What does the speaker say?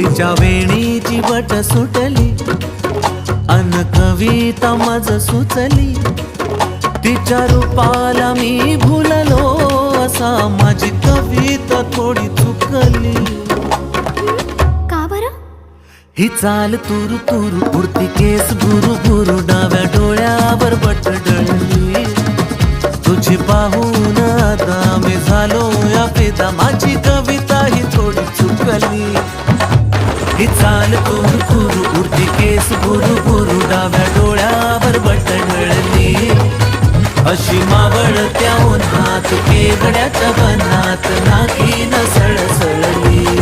तिच्या वेणीची बट सुटली अन कविता मज सुचली, तिच्या रूपाला मी भुललो असा माझी कविता थोडी चुकली. का बरं? ही चाल तुरु तुरु उडती केस भुरु भुरु, डाव्या डोळ्यावर बट डळली. तुझी पाहून आता मी झालो या फिदा, माझी कविता ही थोडी चुकली. ही चाल तुरु तुरु उडती केस भुरु भुरु, डाव्या डोळ्यावर बट डळली. अशी मावळत्या उन्हात केवड्याच्या बनात नागिन सळसळली.